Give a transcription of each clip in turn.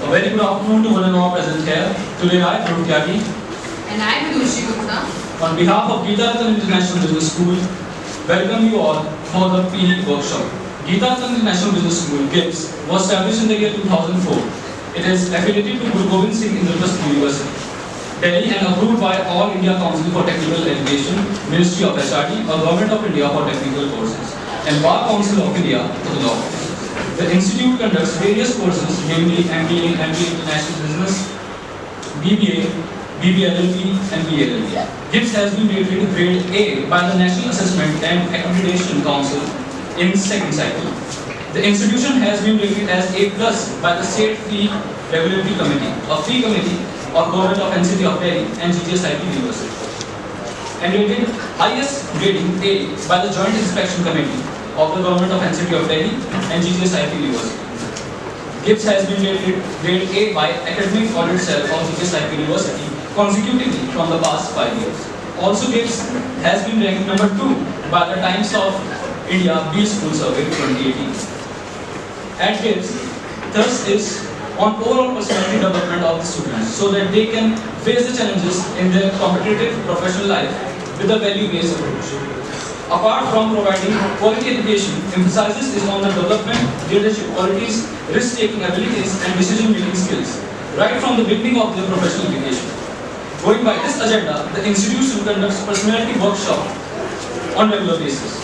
A very good afternoon to one and all present here. Today I, Vivek, and I, Gupta, on behalf of International Business School, welcome you all for the PD workshop. International Business School (GIBS) was established in the year 2004. It is affiliated to Guru Gobind Singh Interpersonal University, Delhi, and approved by All India Council for Technical Education, Ministry of HRD, or Government of India for Technical Courses, and Bar Council of India for the law. The institute conducts various courses, namely MBA, International Business, BBA, BBLLB, and BLLB. GIBS has been rated grade A by the National Assessment and Accreditation Council in second cycle. The institution has been rated as A+ by the State Fee Regulatory Committee, a fee committee of Government of NCT of Delhi and GGSIP University, and rated highest grading A by the Joint Inspection Committee of the Government of NCT of Delhi and GGSIP University. GIBS has been rated grade A by Academic Audit Cell of GGSIP University consecutively from the past 5 years. Also, GIBS has been ranked number 2 by the Times of India B School Survey 2018. At GIBS, thrust is on overall personality development of the students so that they can face the challenges in their competitive professional life with a value-based approach. Apart from providing quality education, emphasis is on the development, leadership qualities, risk-taking abilities, and decision-making skills, right from the beginning of their professional education. Going by this agenda, the institution conducts personality workshop on regular basis.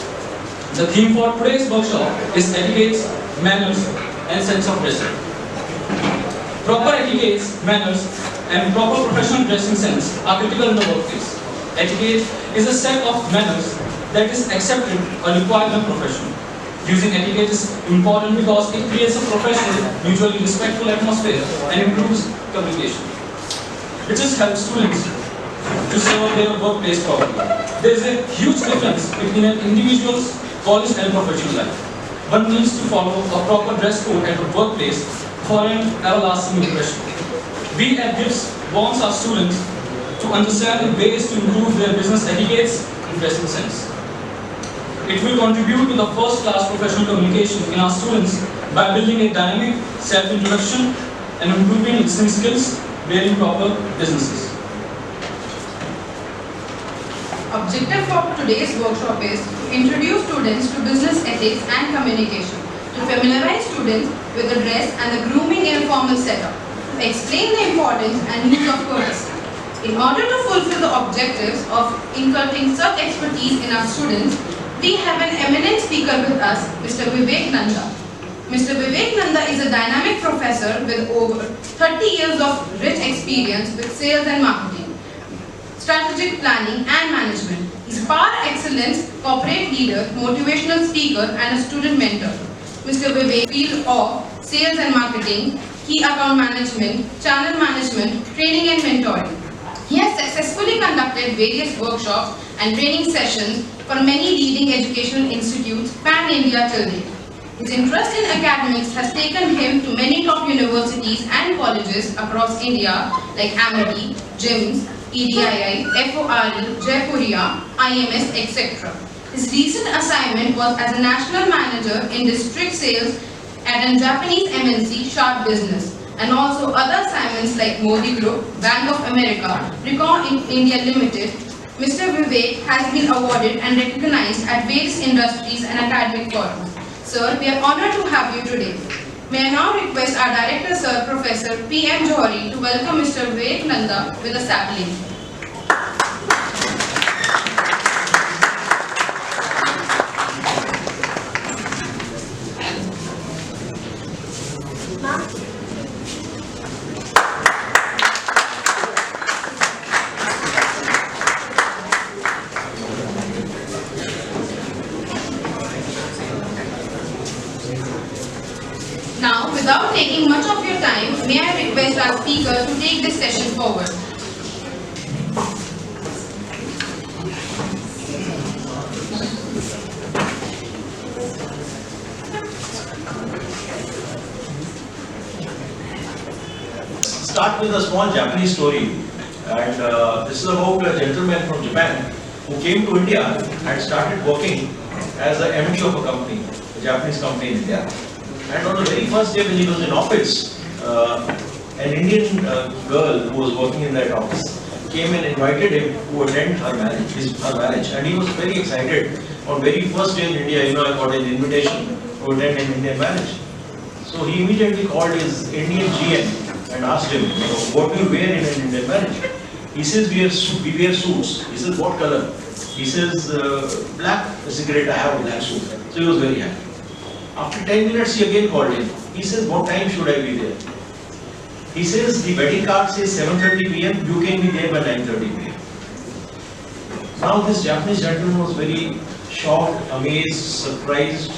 The theme for today's workshop is etiquettes, manners, and sense of dressing. Proper etiquettes, manners, and proper professional dressing sense are critical in the workplace. Etiquette is a set of manners that is accepted or required in a profession. Using etiquette is important because it creates a professional, mutually respectful atmosphere and improves communication, which has helped students to serve their workplace properly. There is a huge difference between an individual's college and professional life. One needs to follow a proper dress code at the workplace for an everlasting impression. We at GIBS want our students to understand the ways to improve their business etiquettes and dressing sense. It will contribute to the first-class professional communication in our students by building a dynamic self-introduction and improving listening skills wearing proper businesses. Objective for today's workshop is to introduce students to business ethics and communication, to familiarize students with the dress and the grooming in a formal setup, to explain the importance and use of courtesy. In order to fulfill the objectives of inculcating such expertise in our students, we have an eminent speaker with us, Mr. Vivek Nanda. Mr. Vivek Nanda is a dynamic professor with over 30 years of rich experience with sales and marketing, strategic planning and management. He's par excellence, corporate leader, motivational speaker and a student mentor. Mr. Vivek field of sales and marketing, key account management, channel management, training and mentoring. He has successfully conducted various workshops and training sessions for many leading educational institutes pan-India till date. His interest in academics has taken him to many top universities and colleges across India like Amity, JIMS, PDW, FORE, Jaipuria, IMS, etc. His recent assignment was as a national manager in district sales at a Japanese MNC, Sharp Business, and also other assignments like Modi Group, Bank of America, Recon India Limited. Mr. Vivek has been awarded and recognized at various industries and academic forums. Sir, we are honored to have you today. May I now request our Director, Sir, Professor P.M. Johari to welcome Mr. Vivek Nanda with a sapling. Now, without taking much of your time, may I request our speaker to take this session forward. Start with a small Japanese story, and this is about a gentleman from Japan who came to India and started working as the MD of a company, a Japanese company in India. And on the very first day when he was in office, an Indian girl who was working in that office came and invited him to attend her marriage, and he was very excited. On very first day in India, I got an invitation to attend an Indian marriage. So he immediately called his Indian GM and asked him, what do you wear in an Indian marriage? He says, we wear suits. He says, what color? He says, black. I said, great, I have a black suit. So he was very happy. After 10 minutes, he again called him. He says, what time should I be there? He says, the wedding card says 7:30 p.m. You can be there by 9:30 p.m. Now this Japanese gentleman was very shocked, amazed, surprised.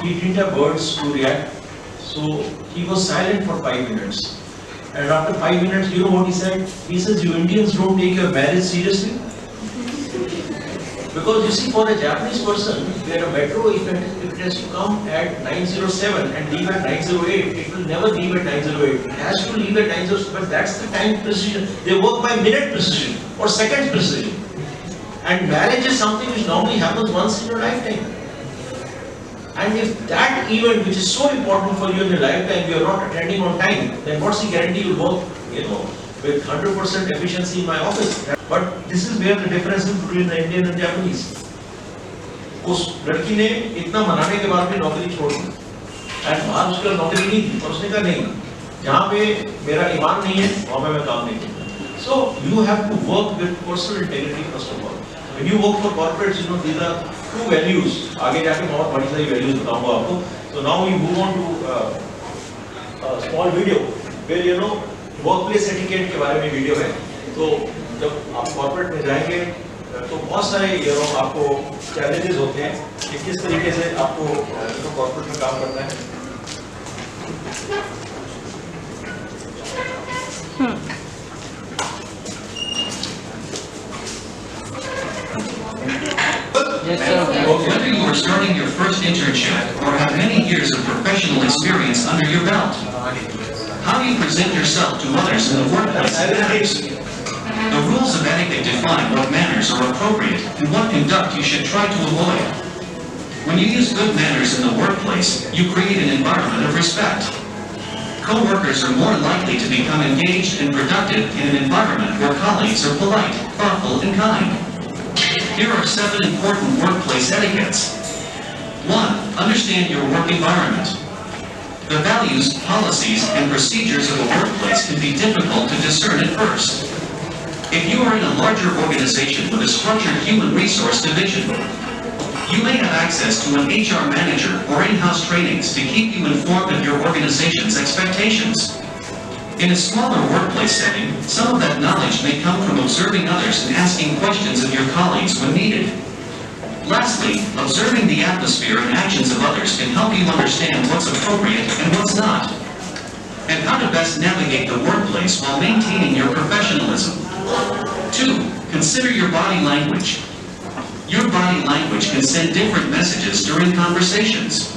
He didn't have words to react. So he was silent for 5 minutes. And after 5 minutes, you know what he said? He says, you Indians don't take your marriage seriously? Because you see, for a Japanese person, where a metro, if it has to come at 9:07 and leave at 9:08, it will never leave at 9:08. It has to leave at 9:07, but that's the time precision. They work by minute precision or second precision. And marriage is something which normally happens once in your lifetime. And if that event, which is so important for you in your lifetime, you are not attending on time, then what's the guarantee you'll work, with 100% efficiency in my office? But this is where the difference is between the Indian and Japanese. उस लड़की ने इतना मनाने के बाद भी नौकरी छोड़ दी, and वहाँ उसका नौकरी नहीं थी, और उसने कहा नहीं, जहाँ पे मेरा ईमान नहीं है, वहाँ पे मैं काम नहीं करूँगा. So you have to work with personal integrity first of all. When you work for corporates, these are two values. आगे जाके बहुत बड़ी सारी values बताऊँगा आपको. So now we move on to a small video where workplace etiquette के बारे में वीडियो है. तो जब आप कॉर्पोरेट में जाएंगे तो बहुत सारे आपको चैलेंजेस होते हैं कि किस तरीके से आपको कॉर्पोरेट में काम करना है. Whether you are starting your first internship or have many years of professional experience under your belt, how do you present yourself to others in the workplace? The rules of etiquette define what manners are appropriate and what conduct you should try to avoid. When you use good manners in the workplace, you create an environment of respect. Co-workers are more likely to become engaged and productive in an environment where colleagues are polite, thoughtful, and kind. Here are 7 important workplace etiquettes. 1. Understand your work environment. The values, policies, and procedures of a workplace can be difficult to discern at first. If you are in a larger organization with a structured human resource division, you may have access to an HR manager or in-house trainings to keep you informed of your organization's expectations. In a smaller workplace setting, some of that knowledge may come from observing others and asking questions of your colleagues when needed. Lastly, observing the atmosphere and actions of others can help you understand what's appropriate and what's not, and how to best navigate the workplace while maintaining your professionalism. 2. Consider your body language. Your body language can send different messages during conversations.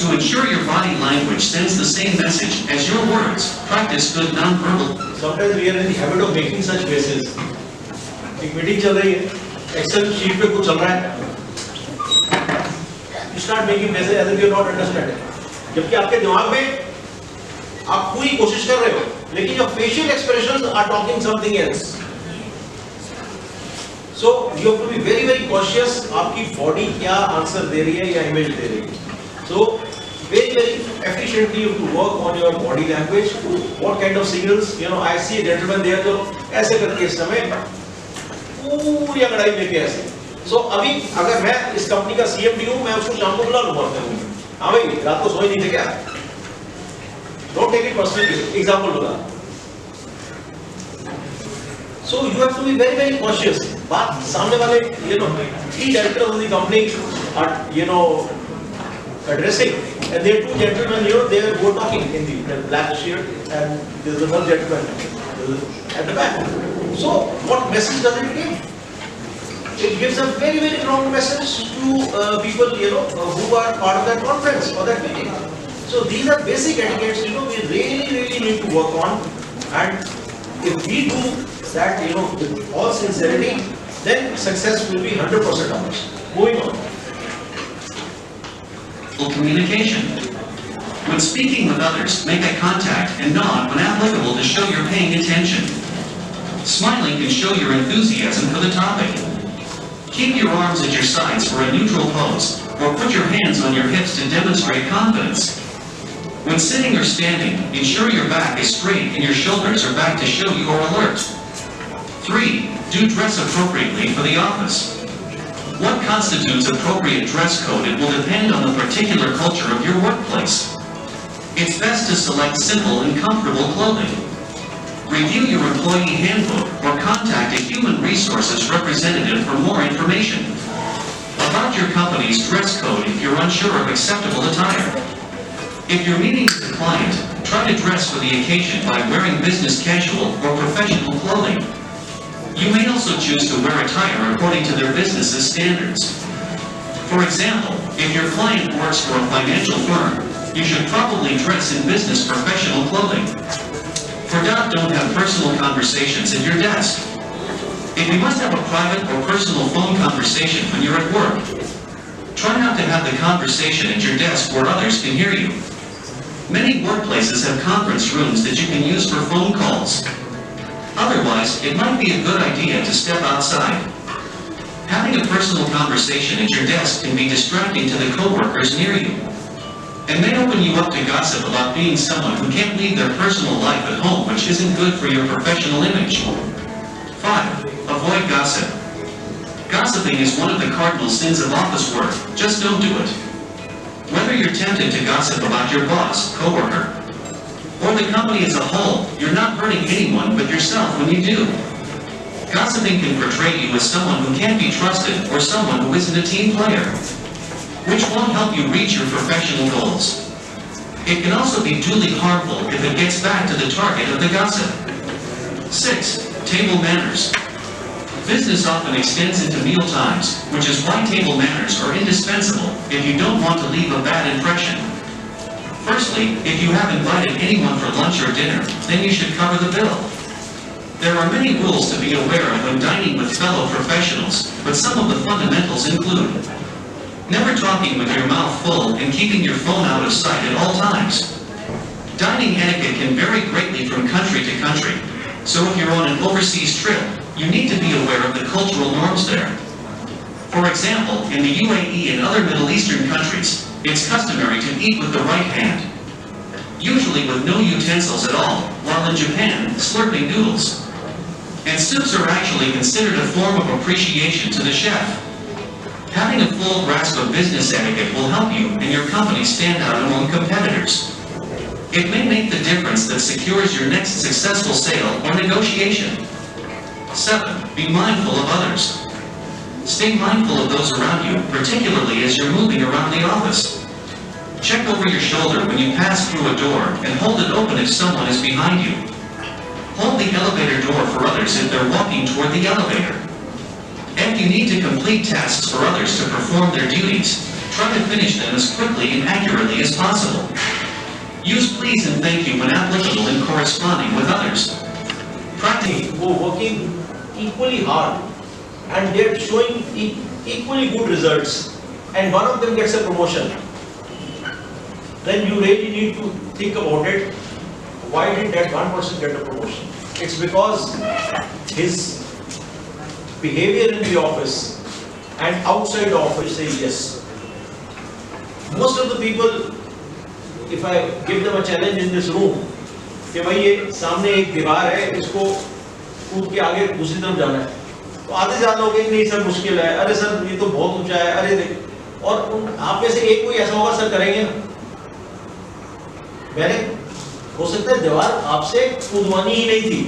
To ensure your body language sends the same message as your words, practice good non-verbal. Sometimes we are in the habit of making such faces. एक meeting चल रही है, Excel sheet पे कुछ चल रहा है. You start making faces as if you are not understanding. जबकि आपके दिमाग में आप पूरी कोशिश कर रहे हो, लेकिन your facial expressions are talking something else. So you have to be very very cautious. आपकी body क्या answer दे रही है या image दे रही है. So very very efficiently you have to work on your body language. What kind of signals? I see a gentleman there जो ऐसे करके इस समय पूरी अंगड़ाई लेके ऐसे. So अभी अगर मैं इस कंपनी का CMD हूँ, मैं उसको शाम को बुला लूँगा अपने रूम में. हाँ भाई, रात को सोए नहीं थे क्या? Don't take it personally. Example बता. So you have to be very very cautious. बात सामने वाले 3 directors of the company are addressing, and there are 2 gentlemen they are both talking in the black shirt, and there is one gentleman at the back. So what message does it give? It gives a very very wrong message to people who are part of that conference or that meeting. So these are basic etiquettes we really need to work on, and if we do that with all sincerity, then success will be 100% ours. Moving on. Communication. When speaking with others, make eye contact and nod when applicable to show you're paying attention. Smiling can show your enthusiasm for the topic. Keep your arms at your sides for a neutral pose, or put your hands on your hips to demonstrate confidence. When sitting or standing, ensure your back is straight and your shoulders are back to show you are alert. 3. Do dress appropriately for the office. What constitutes appropriate dress code? It will depend on the particular culture of your workplace. It's best to select simple and comfortable clothing. Review your employee handbook or contact a human resources representative for more information about your company's dress code if you're unsure of acceptable attire. If you're meeting with a client, try to dress for the occasion by wearing business casual or professional clothing. You may also choose to wear attire according to their business's standards. For example, if your client works for a financial firm, you should probably dress in business professional clothing. Don't have personal conversations at your desk. If you must have a private or personal phone conversation when you're at work, try not to have the conversation at your desk where others can hear you. Many workplaces have conference rooms that you can use for phone calls. Otherwise, it might be a good idea to step outside. Having a personal conversation at your desk can be distracting to the coworkers near you, and may open you up to gossip about being someone who can't leave their personal life at home, which isn't good for your professional image. 5. Avoid gossip. Gossiping is one of the cardinal sins of office work. Just don't do it. Whether you're tempted to gossip about your boss, coworker, or the company as a whole, you're not hurting anyone but yourself when you do. Gossiping can portray you as someone who can't be trusted or someone who isn't a team player, which won't help you reach your professional goals. It can also be duly harmful if it gets back to the target of the gossip. 6. Table manners. Business often extends into meal times, which is why table manners are indispensable if you don't want to leave a bad impression. Firstly, if you have invited anyone for lunch or dinner, then you should cover the bill. There are many rules to be aware of when dining with fellow professionals, but some of the fundamentals include never talking with your mouth full and keeping your phone out of sight at all times. Dining etiquette can vary greatly from country to country, so if you're on an overseas trip, you need to be aware of the cultural norms there. For example, in the UAE and other Middle Eastern countries, it's customary to eat with the right hand, usually with no utensils at all, while in Japan, slurping noodles. And soups are actually considered a form of appreciation to the chef. Having a full grasp of business etiquette will help you and your company stand out among competitors. It may make the difference that secures your next successful sale or negotiation. 7. Be mindful of others. Stay mindful of those around you, particularly as you're moving around the office. Check over your shoulder when you pass through a door and hold it open if someone is behind you. Hold the elevator door for others if they're walking toward the elevator. If you need to complete tasks for others to perform their duties, try to finish them as quickly and accurately as possible. Use please and thank you when applicable in corresponding with others. Practically, who are working equally hard and they're showing equally good results, and one of them gets a promotion, then you really need to think about it. Why did that one person get a promotion? It's because his behavior in the office and outside the office say yes. Most of the people, if I give them a challenge in this room, कि भाई ये सामने एक दीवार है, इसको कूद के आगे दूसरी तरफ जाना है, तो आधे ज्यादा लोग नहीं सर मुश्किल है, अरे सर ये तो बहुत ऊंचा है, अरे देख, और उन आप में से एक कोई ऐसा होगा सर करेंगे ना, मैंने हो सकता है दीवार आपसे कूदवानी ही नहीं थी,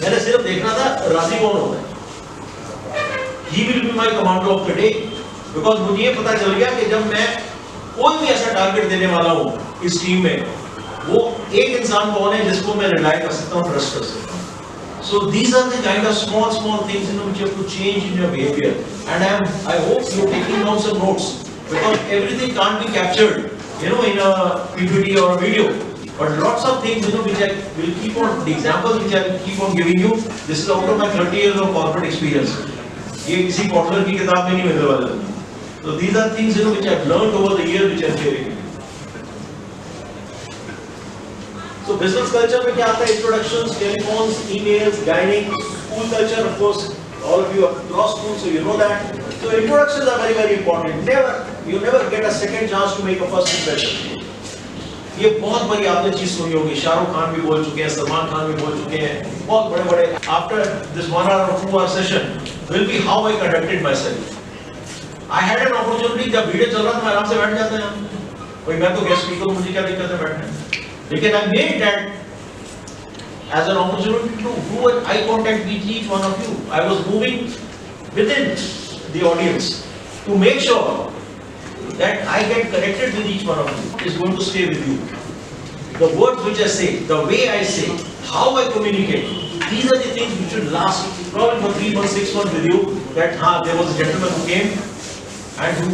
मैंने सिर्फ देखना था राशि कौन होता है. He will be my commander of the day, because मुझे ये पता चल गया कि जब मैं कोई भी ऐसा टारगेट देने वाला हूँ इस टीम में, वो एक इंसान कौन है जिसको मैं रिलाय कर सकता हूँ, ट्रस्ट कर सकता हूँ. So these are the kind of small things which you have to change in your behavior, and I hope you are taking down some notes, because everything can't be captured, in a PPT or a video. But lots of things, which I will keep on, the examples which I will keep on giving you, this is out of my 30 years of corporate experience. ये किसी corner की किताब में नहीं मिलने वाला. So these are things which I have learned over the years, which I am sharing. So business culture में क्या आता है? Introductions, telephones, emails, guiding, school culture, of course, all of you are cross school, so you know that. So introductions are very very important. You never get a second chance to make a first impression. ये बहुत बड़ी आपने चीज सुनी होगी. शाहरुख खान भी बोल चुके हैं, सलमान खान भी बोल चुके हैं, बहुत बड़े बड़े. After this 1 hour or 2 hour session will be how I conducted myself. I had an opportunity, जब वीडियो चल रहा था मैं आराम से बैठ जाता है. कोई मैं तो गेस्ट स्पीकर हूँ, मुझे क्या दिक्कत है बैठने. लेकिन I made that as an opportunity to do an eye contact with each one of you. I was moving within the audience to make sure that I get connected with each one of you is going to stay with you. The words which I say, the way I say, how I communicate, these are the things which should last probably for 3 months, 6 months with you. That there was a gentleman who came and who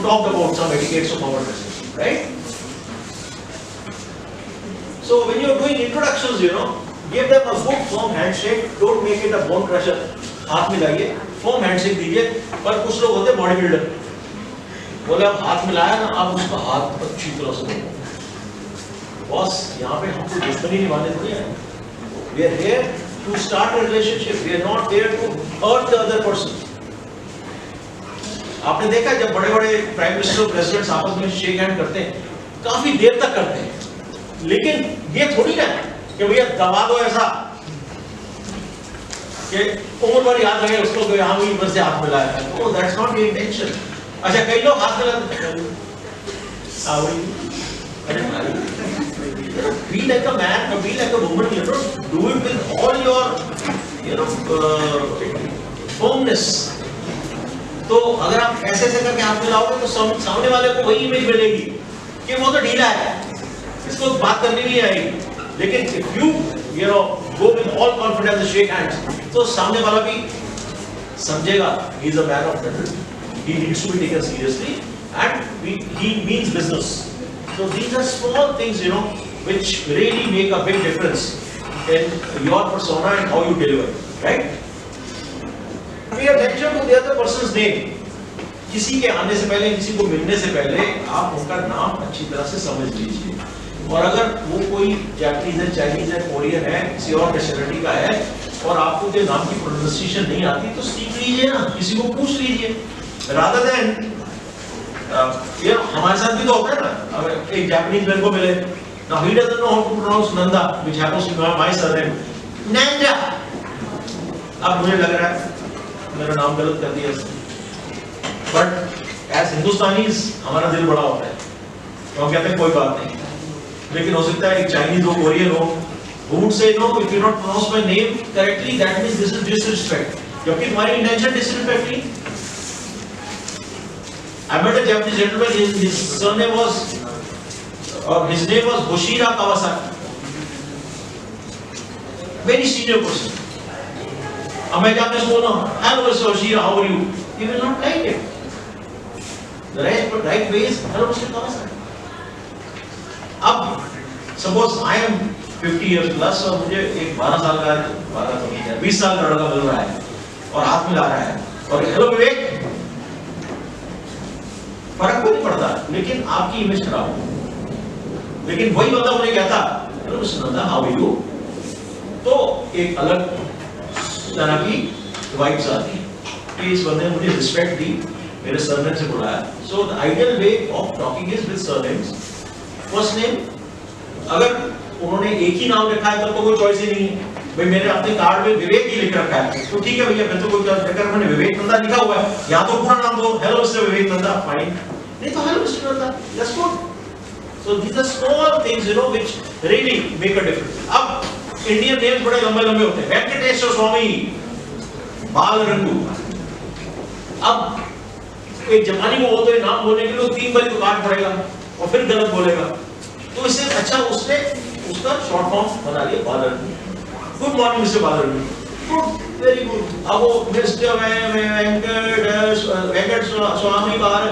talked about some etiquettes of our business, right? So when you are doing introductions, give them a good firm handshake. Don't make it a bone crusher. हाथ मिलाइए, firm handshake दीजिए. पर कुछ लोग होते हैं body builder, बोले आप हाथ मिलाया ना, आप उसका हाथ अच्छी तरह से दो. बॉस, यहाँ पे हमको दुश्मनी निभाने थोड़ी है. We are here to start a relationship. We are not there to hurt the other person. आपने देखा जब बड़े-बड़े प्राइम मिनिस्टर और प्रेसिडेंट्स आपस में शेक हैंड करते हैं, काफी देर तक करते हैं. लेकिन ये थोड़ी ना कि भैया दबा दो ऐसा कि उम्र भर याद रहे उसको कि हाँ भी ऊपर से हाथ मिलाया है. Oh, that's not the intention. अच्छा, कई लोग हाथ मिलाते हैं. Be like a man or be like a woman, do it with all your, firmness. तो अगर आप ऐसे करके हाथ मिलाओगे तो सामने वाले को वही इमेज मिलेगी कि वो तो ढीला है, इसको बात करनी नहीं आएगी. लेकिन if you go with all confidence and shake hands, तो सामने वाला भी समझेगा he is a man of mettle. He needs to be taken seriously and he means business. So these are small things, which really make a big difference in your persona and how you deliver, right? Pay attention to the other person's name. किसी के आने से पहले, किसी को मिलने से पहले आप उनका नाम अच्छी तरह से समझ लीजिए. और अगर वो कोई जापानीज है, चाइनीज है, कोरियन है, किसी और नेशनलिटी का है और आपको के नाम की प्रोनाउंसिएशन नहीं आती तो सीख लीजिए ना, किसी को पूछ लीजिए. Rather than हमारे साथ भी तो होता है ना, अगर एक जापानीज मैन को मिले, now he doesn't know how to pronounce Nanda, which happens to be my surname, Nanda. अब मुझे लग रहा है मेरा नाम गलत कर दिया, but as Hindustanis हमारा दिल बड़ा होता है, तो हम कहते हैं कोई बात नहीं. लेकिन हो सकता है एक चाइनीज हो, कोरियन हो, who would say no, if you not pronounce my name correctly, that means this is disrespect. क्योंकि तुम्हारी intention disrespect नहीं. I met a Japanese gentleman. His surname was, or his name was Hoshira Kawasaki. Very senior person. अब मैं Japanese बोल रहा हूँ, hello Mr. Hoshira, how are you? He will not like it. The right way is hello Mr. Kawasaki. अब suppose I am 50 years plus और मुझे एक 12 साल का, 12 तो नहीं है, 20 साल का लड़का मिल रहा है और हाथ मिला रहा है और हेलो विवेक, फर्क कोई नहीं पड़ता, लेकिन आपकी इमेज खराब हो. लेकिन वही बंदा मुझे कहता hello Mr Nanda, how are you, तो एक अलग तरह की वाइब्स आती है कि इस बंदे ने मुझे रिस्पेक्ट दी, मेरे सरनेम से बुलाया. So the ideal way of talking is with surnames. First name, अगर उन्होंने एक ही नाम रखा है तब तो कोई चॉइस ही नहीं है. भाई मैंने अपने कार्ड में विवेक ही लिख रखा है तो ठीक है भैया, मैं तो कोई चक्कर, मैंने विवेक नंदा लिखा हुआ है, या तो पूरा नाम दो, hello Mr Vivek Nanda, fine. नहीं तो hello Mr Nanda, that's good. So these are small things which really make a difference. अब इंडियन नेम्स बड़े लंबे लंबे होते हैं, वेंकटेश्वर स्वामी, बालरंगू. अब एक जमाने में वो तो नाम बोलने के लिए 3 बार तो काट पड़ेगा और फिर गलत बोलेगा, तो इससे अच्छा उसने उसका शॉर्ट फॉर्म बना लिया Balarangu. Good morning mister Balarangu, good, very good. अब वो मिस्टर वेंकट स्वामी बाल,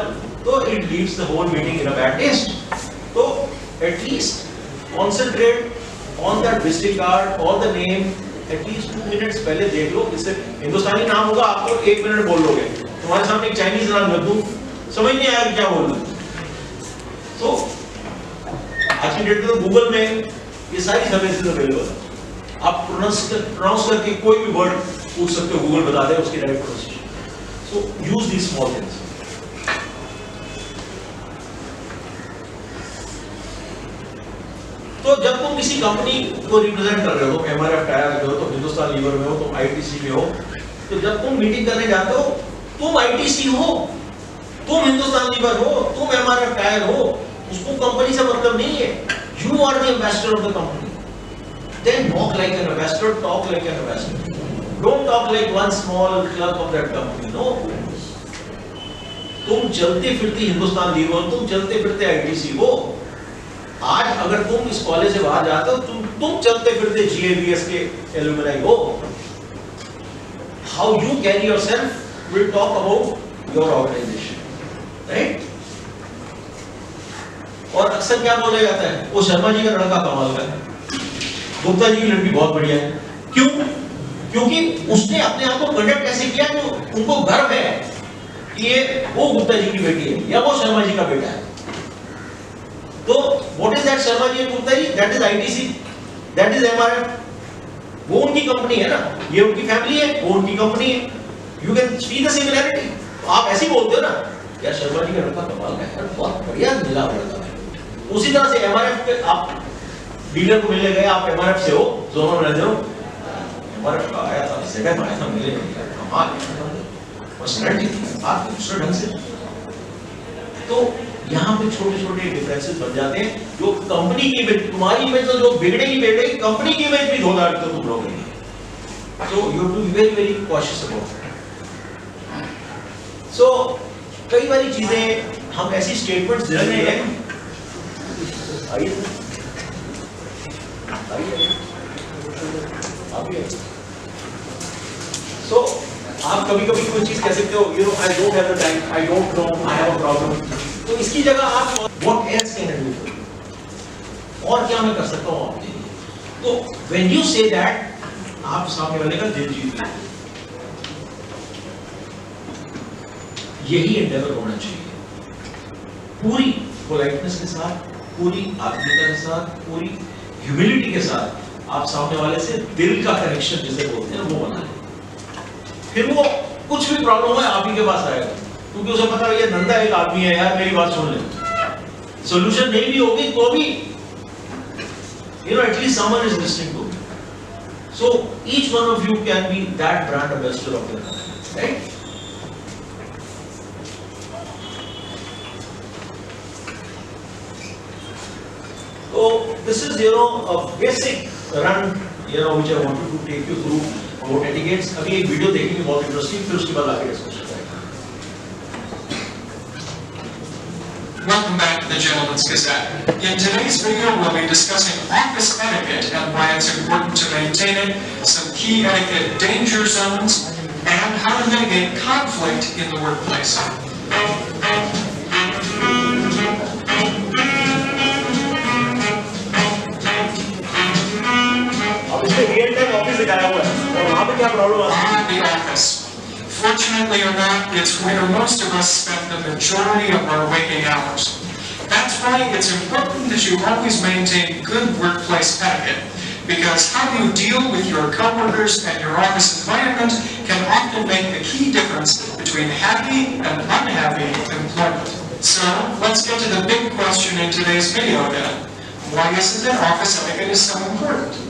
तो it leaves the whole meeting in a bad taste. तो at least concentrate on that visiting card और द नेम. एटलीस्ट 2 मिनट्स पहले देख लो. इससे हिंदुस्तानी नाम होगा, आपको 1 मिनट बोल लोगे, तुम्हारे सामने एक चाइनीज नाम रख दूं, समझ नहीं आएगा क्या बोल रहा. तो आज की डेट में तो गूगल में ये सारी सर्विसेज अवेलेबल है। आप प्रोनाउंस करके कोई भी वर्ड पूछ सकते हो, गूगल बता दे उसकी राइट प्रोनाउंसिएशन। सो यूज दीस स्मॉल थिंग्स। तो जब तुम किसी कंपनी को रिप्रेजेंट कर रहे हो, तुम एमआरएफ टायर में हो, तुम हिंदुस्तान लीवर में हो, तुम आईटीसी में हो, तो जब तुम मीटिंग करने जाते हो, तुम आईटीसी हो, तुम हिंदुस्तान लीवर हो, तुम एमआरएफ टायर हो, उसको कंपनी से मतलब नहीं है। You are the ambassador of the company. Then walk like an ambassador, talk like an ambassador. Don't talk like one small clerk of that company. No. तुम चलते फिरते हिंदुस्तान लीवर, तुम चलते फिरते आईटीसी हो। आज अगर तुम इस कॉलेज से बाहर जाते हो, तुम चलते फिरते GABS के एलुमनाई हो। How you carry yourself will talk about your organization, right? और अक्सर क्या बोला जाता है, वो शर्मा जी का लड़का कमाल का है, गुप्ता जी की लड़की बहुत बढ़िया है। क्यों? क्योंकि उसने अपने आप को कंडक्ट कैसे किया कि उनको गर्व है कि ये वो गुप्ता जी की बेटी है या वो शर्मा जी का बेटा है। तो what is that Sharma ji and Gupta ji? That is ITC, that is MRF. वो उनकी कंपनी है ना, ये उनकी फैमिली है, वो उनकी कंपनी है। You can see the similarity. आप ऐसे ही बोलते हो ना, यार शर्मा जी का लड़का कमाल का है, बहुत बढ़िया मिला लड़का है। उसी तरह से एमआरएफ के आप डीलर को मिलने गए, आप एमआरएफ से हो, जोनल मैनेजर हो, एमआरएफ का आया था, सेकंड आया था, मिले कमाल पर्सनैलिटी आप दूसरे ढंग से। तो यहाँ पे छोटे छोटे डिफरेंसेस बन जाते हैं जो कंपनी की इमेज, तुम्हारी इमेज तो जो बिगड़ेगी बिगड़ेगी, कंपनी की इमेज भी धोधाड़ तो तुम लोग नहीं। So you have to be very very cautious about it. So कई बारी चीजें हम ऐसी स्टेटमेंट्स दे रहे हैं, So आप कभी कभी कोई चीज कह सकते हो, you know, I don't have the time, I don't know, I have a problem. तो इसकी जगह आप what else can I do for you? और क्या मैं कर सकता हूँ आपके लिए? तो when you say that, आप सामने वाले का दिल जीत लेते। यही एंडेवर होना चाहिए, पूरी पोलाइटनेस के साथ, पूरी आत्मीयता के साथ, पूरी ह्यूमिलिटी के साथ आप सामने वाले से दिल का कनेक्शन जिसे बोलते हैं वो बना लें। फिर वो कुछ भी प्रॉब्लम है आप ही के पास आएगा, क्योंकि उसे पता है ये नंदा एक आदमी है यार, मेरी बात सुन ले। सॉल्यूशन नहीं भी होगी तो भी you know at least someone is listening to me. So each one of you can be that brand ambassador of your company, right? So this is a basic run which I wanted to take you through about etiquettes. अभी एक video देखेंगे बहुत interesting, फिर उसके बाद आगे discussion करेंगे। Welcome back to the Gentleman's Gazette. In today's video, we'll be discussing office etiquette and why it's important to maintain it, some key etiquette danger zones, and how to mitigate conflict in the workplace. The office. Fortunately or not, it's where most of us spend the majority of our waking hours. That's why it's important that you always maintain good workplace etiquette, because how you deal with your coworkers and your office environment can often make the key difference between happy and unhappy employment. So, let's get to the big question in today's video then. Why is it that office etiquette is so important?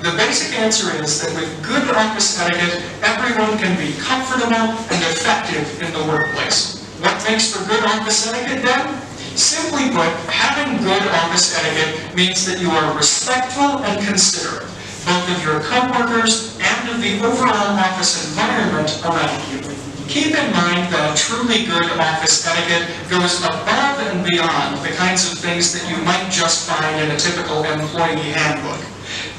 The basic answer is that with good office etiquette, everyone can be comfortable and effective in the workplace. What makes for good office etiquette then? Simply put, having good office etiquette means that you are respectful and considerate, both of your coworkers and of the overall office environment around you. Keep in mind that truly good office etiquette goes above and beyond the kinds of things that you might just find in a typical employee handbook.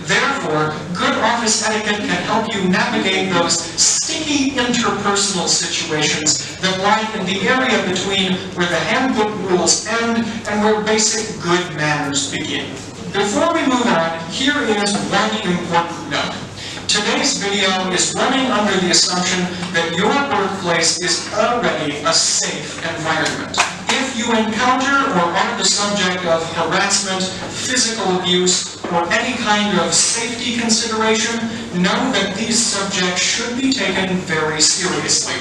Therefore, good office etiquette can help you navigate those sticky interpersonal situations that lie in the area between where the handbook rules end and where basic good manners begin. Before we move on, here is one important note. Today's video is running under the assumption that your workplace is already a safe environment. If you encounter or are the subject of harassment, physical abuse, or any kind of safety consideration, know that these subjects should be taken very seriously,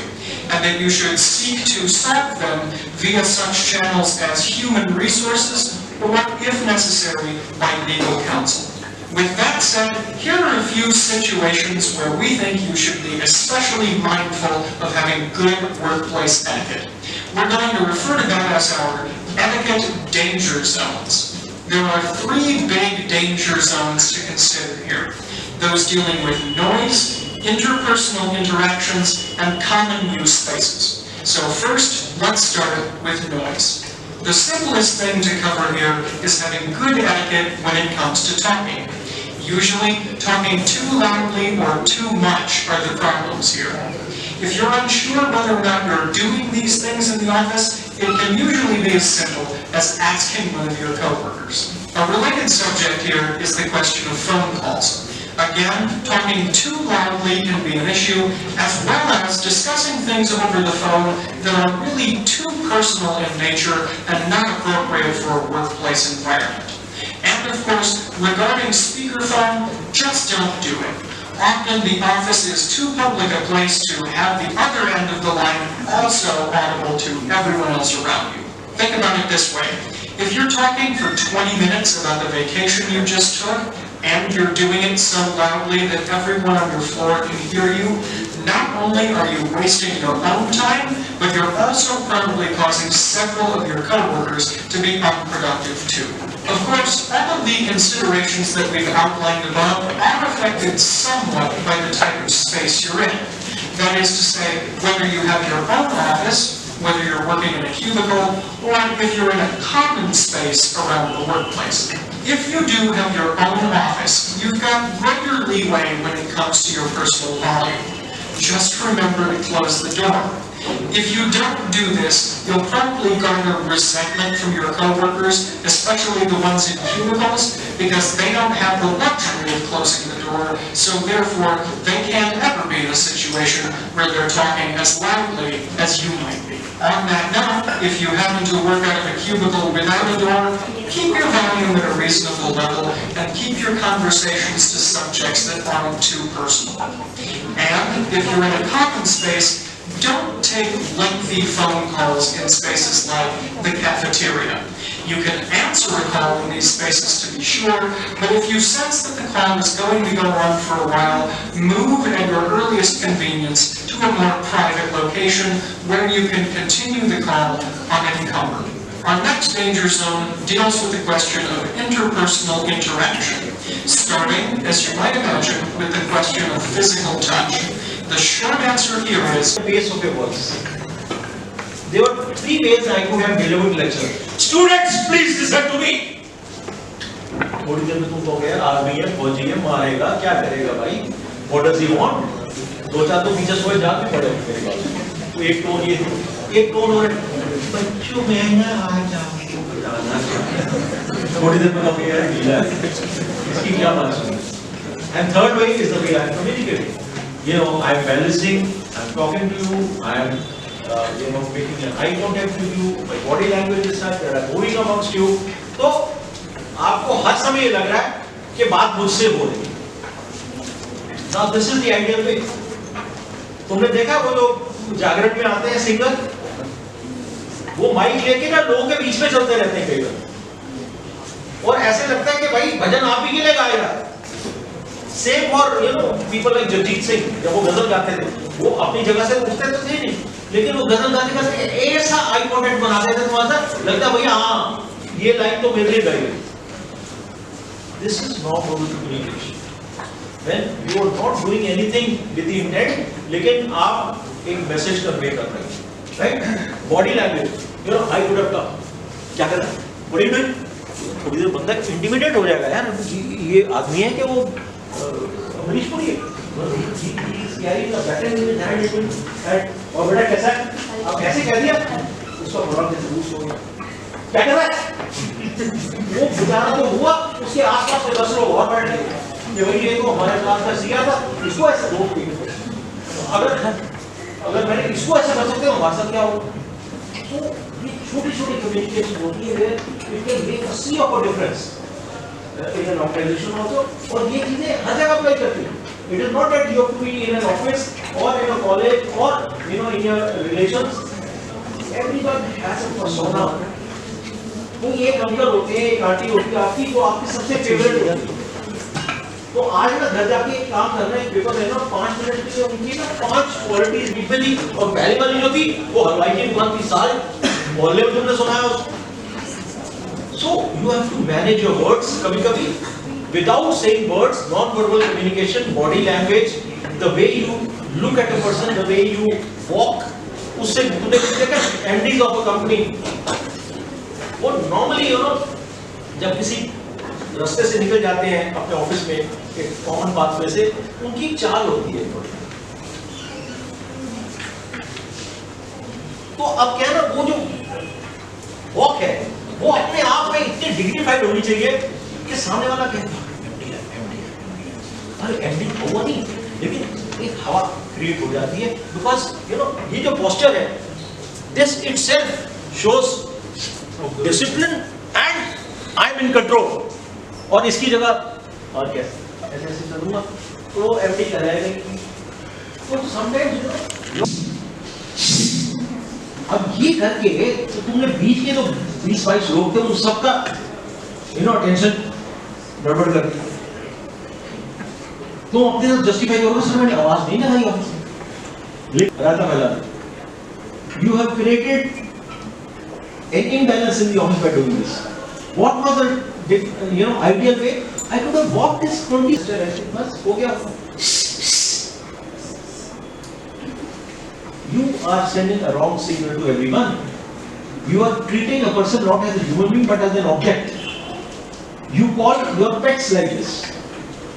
and that you should seek to solve them via such channels as human resources or, if necessary, by legal counsel. With that said, here are a few situations where we think you should be especially mindful of having good workplace etiquette. We're going to refer to that as our etiquette danger zones. There are 3 big danger zones to consider here. Those dealing with noise, interpersonal interactions, and common use spaces. So first, let's start with noise. The simplest thing to cover here is having good etiquette when it comes to talking. Usually, talking too loudly or too much are the problems here. If you're unsure whether or not you're doing these things in the office, it can usually be as simple as asking one of your coworkers. A related subject here is the question of phone calls. Again, talking too loudly can be an issue, as well as discussing things over the phone that are really too personal in nature and not appropriate for a workplace environment. And of course, regarding speakerphone, just don't do it. Often the office is too public a place to have the other end of the line also audible to everyone else around you. Think about it this way. If you're talking for 20 minutes about the vacation you just took, and you're doing it so loudly that everyone on your floor can hear you, not only are you wasting your own time, but you're also probably causing several of your coworkers to be unproductive too. Of course, all of the considerations that we've outlined above are affected somewhat by the type of space you're in. That is to say, whether you have your own office, whether you're working in a cubicle, or if you're in a common space around the workplace. If you do have your own office, you've got greater leeway when it comes to your personal volume. Just remember to close the door. If you don't do this, you'll probably garner resentment from your coworkers, especially the ones in cubicles, because they don't have the luxury of closing the door, so therefore they can't ever be in a situation where they're talking as loudly as you might be. On that note, if you happen to work out of a cubicle without a door, keep your volume at a reasonable level and keep your conversations to subjects that aren't too personal. And if you're in a common space, don't take lengthy phone calls in spaces like the cafeteria. You can answer a call in these spaces to be sure, but if you sense that the call is going to go on for a while, move at your earliest convenience to a more private location where you can continue the call unencumbered. Our next danger zone deals with the question of interpersonal interaction, starting, as you might imagine, with the question of physical touch. The short answer here is the pace of your works. There were 3 ways I could have delivered lecture. Students, please listen to me. थोड़ी देर में तुम कहोगे यार army है, फौजी है, मारेगा, क्या करेगा भाई? What does he want? 2-4 तो पीछे सोए जा भी पड़े मेरे पास। तो एक टोन ये, एक टोन और बच्चों में ना आ जाओ। थोड़ी देर में कहोगे यार गीला है, इसकी क्या बात सुनी? And third way is the way I am communicating. You know, I am balancing, I am talking to you, I am making an eye contact with you, my body language is such that I am moving amongst you. तो आपको हर समय ये लग रहा है कि बात मुझसे हो रही है। Now this is the ideal way. तुमने देखा वो लोग जागरण में आते हैं सिंगर, वो माइक लेके ना लोगों के बीच में चलते रहते हैं कई बार, और ऐसे लगता है कि भाई भजन आप ही के लिए गाएगा। Same for people like Jagjit Singh, जब वो गजल गाते थे, वो अपनी जगह से उठते तो थे नहीं, लेकिन वो गजल गाते गाते ऐसा आई कॉन्टेक्ट बना देते थे, तुम्हारा लगता भैया हाँ ये लाइन तो मेरे लिए गाई गई। This is not oral communication. When you are not doing anything with the intent, लेकिन आप एक मैसेज कन्वे कर रहे हैं, right? Body language, I could have come. क्या कर रहा है? What are you doing? थोड़ी देर बंदा इंटिमिडेट हो जाएगा यार, ये आदमी है कि वो अमरीश पुरी है, और बेटा कैसा है? आप कैसे कह दिया? उसका बड़ा जलूस हो गया। क्या कर रहा है? वो बेचारा तो हुआ, उसके आसपास के 10 लोग और बैठ गए। ये वही ये तो हमारे क्लास का सीखा था, इसको ऐसे दो अगर मैंने इसको ऐसे कर सकते हो, हमारे साथ क्या होगा? तो ये छोटी-छोटी कम्युनिकेशन होती है it can make a sea of a difference in an organization also, और ये चीजें हर जगह अप्लाई करती हैं. It is not that you have to be in an office or in a college or in your relations. Everyone has a persona. कोई एक uncle होते हैं, एक आंटी होती है आपकी, वो आपकी सबसे फेवरेट होती है. तो आज ना घर जाके एक काम करना है, पेपर लेना, 5 मिनट के लिए उनकी ना 5 क्वालिटीज लिखनी. और पहली वाली जो थी वो हलवाई की दुकान थी, साल मोहल्ले में तुमने सुना है उसको. So you have to manage your words कभी-कभी without saying words, non-verbal communication, body language, the way you look at a person, the way you walk. उससे तूने देखा MDs of a company, वो normally जब किसी रास्ते से निकल जाते हैं अपने ऑफिस में एक कॉमन पाथवे से, उनकी चाल होती है. तो अब क्या है ना, वो जो वॉक है वो अपने आप में इतनी डिग्निफाइड होनी चाहिए कि सामने वाला कहता है अरे एमडी हुआ नहीं, लेकिन एक हवा क्रिएट हो जाती है. बिकॉज ये जो पोस्चर है, this itself shows discipline and I am in control. और इसकी जगह और क्या ऐसे ऐसे चलूंगा तो एमडी करेगा. तो समटाइम्स अब ये करके तो तुमने बीच के जो 20-22 लोग थे उन सबका अटेंशन गड़बड़ कर दी. तुम अपने साथ जस्टिफाई करोगे सर मैंने आवाज नहीं लगाई ऑफिस में. रहता पहला you have created an imbalance in the office by doing this. What was the ideal way? I could have walked this 20 steps. बस हो गया. You are sending a wrong signal to everyone. You are treating a person not as a human being but as an object. You call your pets like this,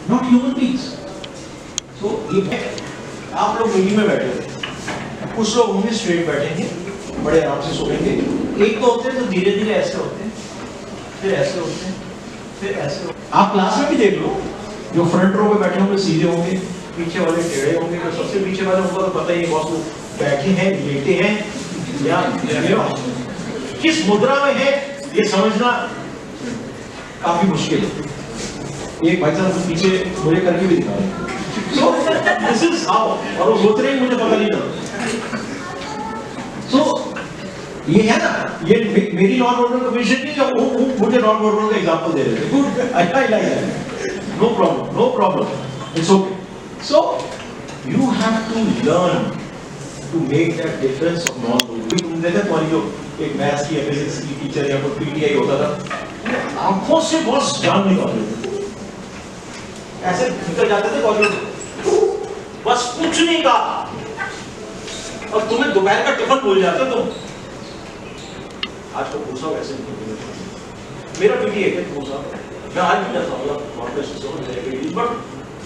not human beings. So आप लोग meeting में बैठे हो, कुछ लोग होंगे straight बैठेंगे, बड़े आराम से सोएंगे. एक तो होते हैं तो धीरे धीरे ऐसे होते हैं, फिर ऐसे होते हैं, फिर ऐसे होते हैं. आप क्लास में भी देख लो, जो फ्रंट रो पे बैठे होंगे सीधे होंगे, पीछे वाले टेढ़े होंगे. जो सबसे पीछे वाले उनको तो पता ही है बॉस लोग बैठे हैं, लेटे हैं या किस मुद्रा में है ये समझना काफी मुश्किल है. एक भाई साहब पीछे मुझे करके भी दिखा रहे. So this is how, और वो सोच रहे हैं मुझे पता नहीं था. So ये है ना, ये मेरी नॉन वर्बल कम्युनिकेशन नहीं, जो मुझे नॉन वर्बल का एग्जांपल दे रहे थे. Good, I like that. No problem, it's okay. So you have to learn to make that difference of non-verbal. तुम देखते तुम्हारी जो एक मैथ्स की या फिजिक्स की टीचर या कोई पीटीआई होता था, आंखों से बहुत जान निकालते थे, ऐसे निकल जाते थे कॉलेज, बस कुछ नहीं कहा और तुम्हें दोपहर का टिफिन भूल जाते हो तुम. आज तो पूछा वैसे मेरा पीटीआई है, पूछा मैं आज भी करता हूँ but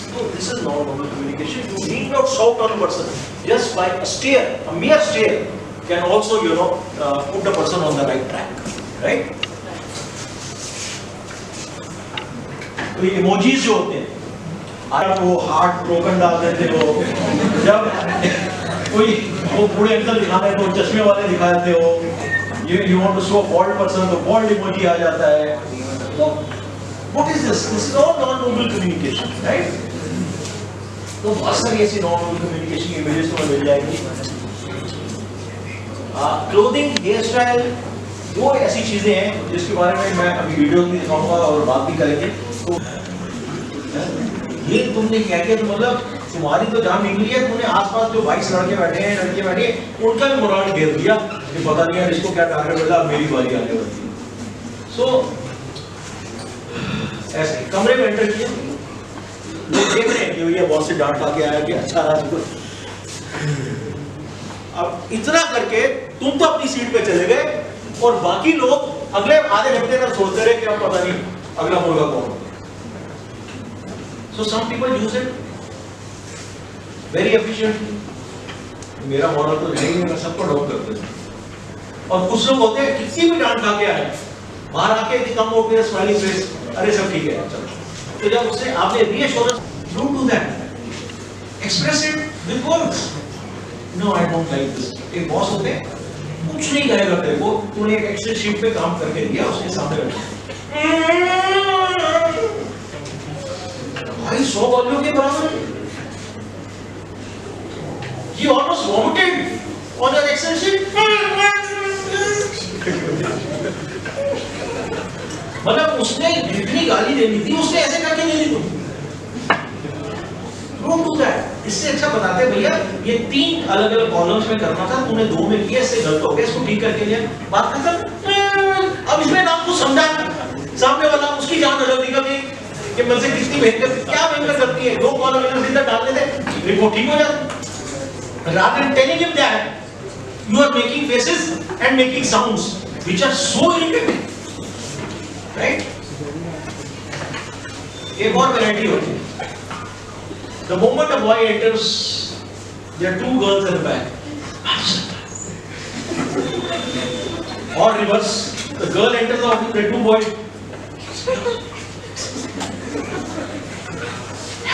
so this is non-verbal communication. You need not shout on a person. Just by a stare, a mere stare, can also put the person on the right track, right? तो ये emojis जो होते हैं, आप वो heart broken डाल देते हो, जब कोई वो बूढ़े अंकल दिखाने तो चश्मे वाले दिखा देते हो, you want to show a bald person तो bald emoji आ जाता है. तो what is this? This is all non-verbal communication, right? तो बहुत सारी ऐसी नॉन-वर्बल कम्युनिकेशन इमेजेस तुम्हें मिल जाएगी. क्लोथिंग, हेयर स्टाइल, दो ऐसी चीजें हैं जिसके बारे में मैं अभी वीडियो में दिखाऊंगा और बात भी करेंगे. तो ये तुमने क्या किया, तो मतलब तुम्हारी तो जान निकली है, तुमने आसपास जो 22 लड़के बैठे हैं, लड़के बैठे हैं, उनका भी मोराल घेर दिया कि पता नहीं यार इसको क्या टारगेट मिला, मेरी बारी आने वाली है. सो ऐसे कमरे में एंटर किए, लोग देख रहे हैं कि ये बॉस से डांट खा के आया कि अच्छा रहा. अब इतना करके तुम तो अपनी सीट पे चले गए और बाकी लोग अगले आधे घंटे तक सोचते रहे कि अब पता नहीं अगला मुर्गा कौन. So some people use it very efficiently. मेरा मॉडल तो नहीं, मैं सबको डाउन करते थे. और कुछ लोग होते हैं किसी भी डांट खा के आए, बाहर आके कम हो गया स्माइलिंग फेस, अरे सब ठीक है चलो. तो जब उससे आपने reassurance, don't do that, express it with words. No I don't like this. एक बॉस होते हैं कुछ नहीं कहेगा तेरे को, तूने एक एक्सेल शीट पे काम करके दिया उसके सामने रख, भाई 100 वॉल्यूम के बराबर, he almost vomited on that excel sheet. मतलब उसने जितनी गाली देनी थी उसने ऐसे करके नहीं दी। Don't do that. इससे अच्छा बताते भैया ये 3 अलग अलग कॉलम्स में करना था, तूने 2 में किया, इससे गलत हो गया, इसको ठीक करके लिया, बात खत्म। अब इसमें नाम तू समझा, सामने वाला उसकी जान अलग निकल गई कि मुझसे कितनी मेहनत, क्या मेहनत करती है, 2 कॉलम इधर सीधा डाल देते, रिपोर्ट ठीक हो जाती। Rather than telling him that, you are making faces and making sounds which are so irritating, right? एक और variety होती है. The moment a boy enters, there are 2 girls at the back. Or reverse, the girl enters the office, there are 2 boys.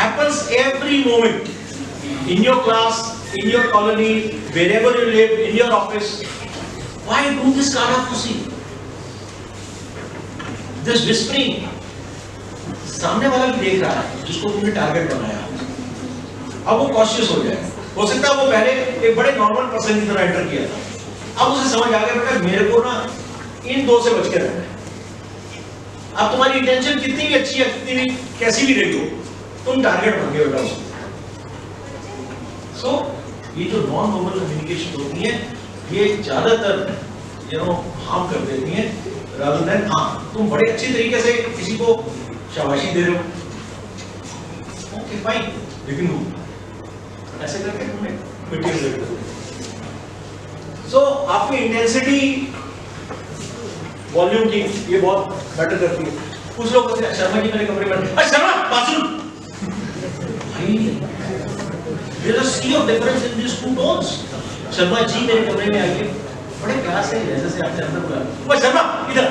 Happens every moment in your class, in your colony, wherever you live, in your office. Why do this kind of pussy? This whispering. सामने वाला भी देख रहा है जिसको तुमने target बनाया, अब वो कॉशियस हो जाए। हो सकता है वो पहले एक बड़े नॉर्मल पर्सन की तरह एंटर किया था, अब उसे समझ आ गया बेटा मेरे को ना इन 2 से बच के रहना है। अब तुम्हारी इंटेंशन कितनी भी अच्छी है, कितनी भी कैसी भी रही हो, तुम टारगेट बन गए बेटा उसको। So, ये जो नॉन वर्बल कम्युनिकेशन होती है ये ज्यादातर हार्म कर देती हैं, rather than हाँ तुम बड़े अच्छी तरीके से किसी को शाबाशी दे रहे हो, ओके फाइन, लेकिन ऐसे करके तुमने मिट्टी में लग दो। सो आपकी इंटेंसिटी वॉल्यूम की ये बहुत मैटर करती है। कुछ लोग बोलते हैं शर्मा जी मेरे कमरे में, अरे शर्मा बात सुन भाई, there is a sea of difference in these 2 tones. Sharma ji मेरे कमरे में आइए, बड़े प्यार से जैसे आपसे अंदर बुला, वो शर्मा इधर।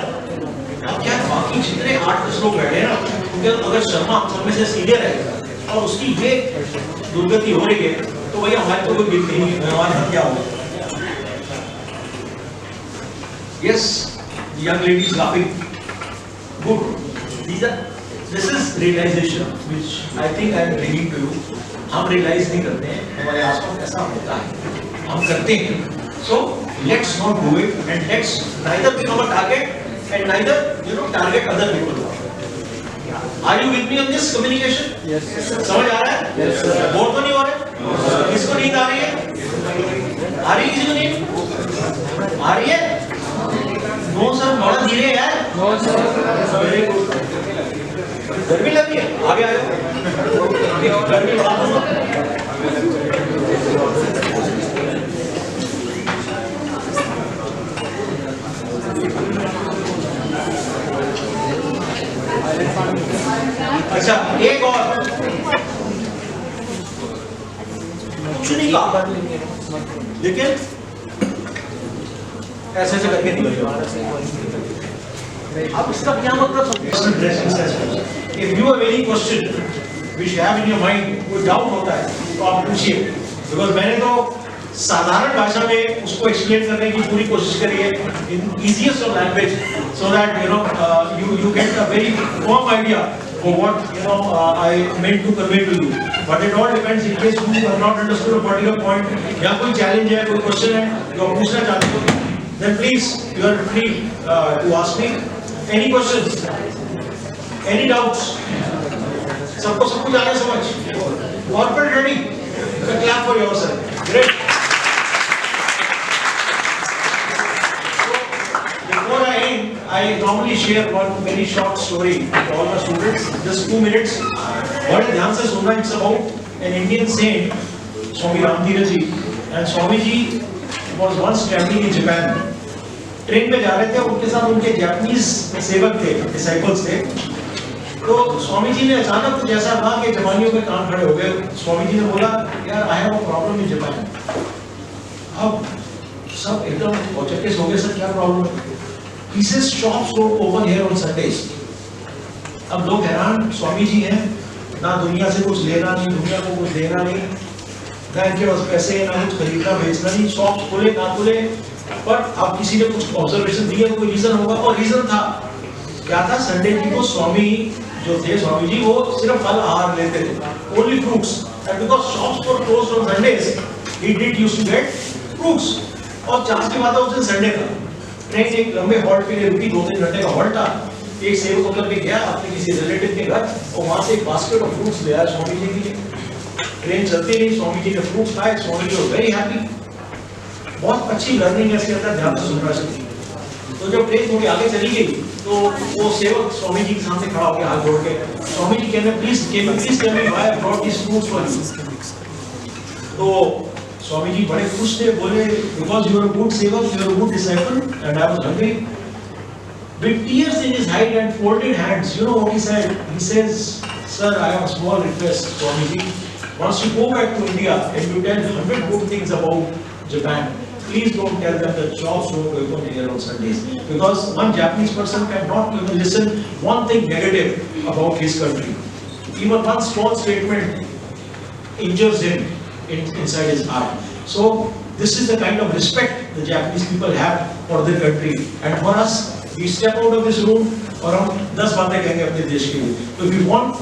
अब क्या बाकी जितने 8-10 लोग बैठे हैं ना, क्योंकि अगर शर्मा हम में से सीनियर है और उसकी ये दुर्गति हो रही है तो भैया हमारे को कोई गिनती नहीं है, हमारे क्या होगा। Yes, the young lady is laughing. Good. This is realization, which I think I am bringing to you. हम रियलाइज नहीं करते हैं हमारे आसपास ऐसा होता है, हम करते हैं। So let's not do it and let's neither become a target and neither target other people. Are you with me on this communication? Yes. समझ आ रहा है? Yes. बोर तो नहीं हो रहे? किसको नींद आ रही है? आ रही है किसी को नींद? आ रही है? नो सर, बड़ा धीरे यार। No sir. Very good. गर्मी लग रही है? आगे आयो। गर्मी बात हो। अच्छा, एक और कुछ नहीं कहा, लेकिन ऐसे ऐसे करके निकल जाओ। अब इसका क्या मतलब? If you have any question which you have in your mind, कोई डाउट होता है तो आप पूछिए, बिकॉज मैंने तो साधारण भाषा में उसको एक्सप्लेन करने की पूरी कोशिश करी है in easiest of language, so that you get a very firm idea for what I meant to convey to you. But it all depends in case you have not understood a particular point, या कोई challenge है, कोई question है जो आप पूछना चाहते हो, then please you are free to ask me any questions, any doubts. सबको सब कुछ आ रहा है समझ? Corporate ready? Clap for yourself. Great. Before I end, I normally share one very short story to all the students, just 2 minutes. बड़े ध्यान से सुनना। It's about an Indian saint, Swami Ramtira ji, and Swami ji was once traveling in Japan. Train में जा रहे थे, उनके साथ उनके जापानीज सेवक थे, डिसाइपल्स थे। तो स्वामी जी ने अचानक कुछ ऐसा कहा कि जापानियों के कान खड़े हो गए। स्वामी जी ने बोला, यार I have a problem in Japan. अब सब एकदम औचकित हो गए, सर क्या प्रॉब्लम है? He says shops don't open here on Sundays. अब लोग हैरान, स्वामी जी हैं, ना दुनिया से कुछ लेना नहीं, दुनिया को कुछ देना नहीं, ना इनके पास पैसे, ना कुछ खरीदना बेचना नहीं, शॉप्स खुले ना खुले पर अब किसी ने कुछ ऑब्जर्वेशन दिया, कोई रीजन होगा, और रीजन था क्या था, संडे जी को स्वामी जो थे, स्वामी जी वो सिर्फ फल आहार लेते थे, only fruits, and because shops were closed on Sundays he did used to get fruits. और चांस की बात है उस दिन संडे था, ट्रेन एक लंबे हॉल्ट के लिए रुकी, 2-3 घंटे का हॉल्ट था, एक सेवक होकर के गया अपने किसी रिलेटिव के घर और वहां से एक बास्केट ऑफ फ्रूट्स ले आया स्वामी जी के लिए। ट्रेन चलती रही, स्वामी जी ने फ्रूट्स खाए, Swami ji were very happy. बहुत अच्छी लर्निंग है इसके अंदर, ध्यान से सुनना चाहिए। तो जब ट्रेन थोड़ी आगे चली गई तो वो सेवक स्वामी जी के सामने खड़ा हो गया हाथ जोड़ के, स्वामी जी कहने please tell me why I brought this fruits for you. तो स्वामी जी बड़े खुश थे, बोले because you are a good sevak, you are a good disciple and I was hungry. With tears in his eyes and folded hands, you know what he said? He says, "Sir, I have a small request, Swamiji. Once you go back to India and you tell 100 good things about Japan, please don't tell them that shops don't open here on Sundays. Because one Japanese person cannot even listen one thing negative about his country. Even one small statement injures him inside his heart. So this is the kind of respect the Japanese people have for their country, and for us, we step out of this room और हम 10 बातें कहेंगे अपने देश के लिए। So if you want,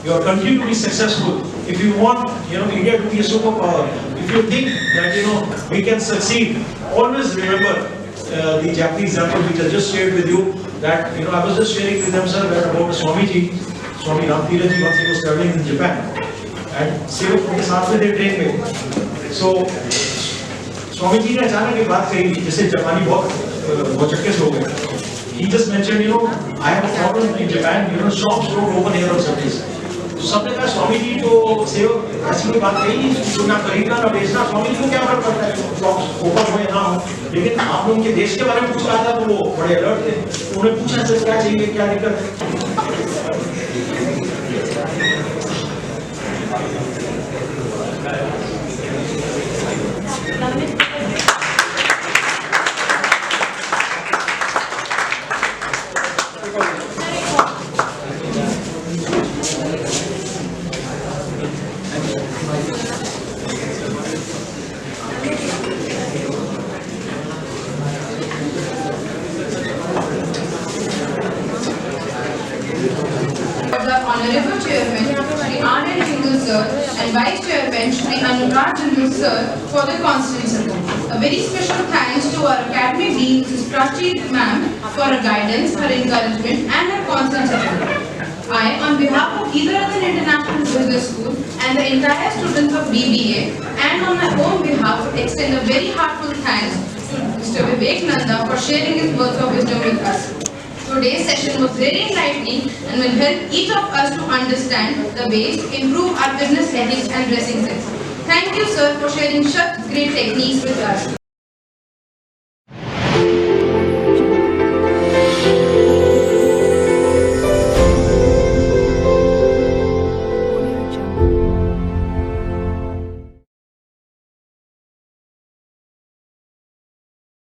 your country to be successful, if you want, India to be a superpower, if you think that, we can succeed, always remember the Japanese example which I just shared with you. That, I was just sharing with them, sir, that about Swamiji, Swami Ramtiraji, once he was traveling in Japan, and सेवक उनके साथ में थे train में। So Swami ji ने अचानक एक बात कही, जिससे जापानी बहुत चक्के से हो गए। He just mentioned, I have a problem in Japan, shops don't open here on Sundays. तो सबने कहा स्वामी जी तो सेवक ऐसी कोई बात कही, तो ना खरीदना ना बेचना, स्वामी जी को क्या फर्क पड़ता है, शॉप्स ओपन हो या ना हो। लेकिन आपने उनके देश के बारे में कुछ कहा था तो वो बड़े अलर्ट थे, उन्हें पूछा सर क्या चाहिए, क्या दिक्कत है। Honorable Chairman, Shri R.N. Jindal Sir, and Vice Chairman, Shri Anurag Jindal Sir, for their constant support. A very special thanks to our Academy Dean, Mrs. Prachi Ma'am, for her guidance, her encouragement, and her constant support. I, on behalf of Etiquettes International Business School and the entire students of BBA, and on my own behalf, extend a very heartfelt thanks to Mr. Vivek Nanda for sharing his words of wisdom with us. Today's session was very enlightening and will help each of us to understand the ways to improve our business ethics and dressing sense. Thank you, sir, for sharing such great techniques with us.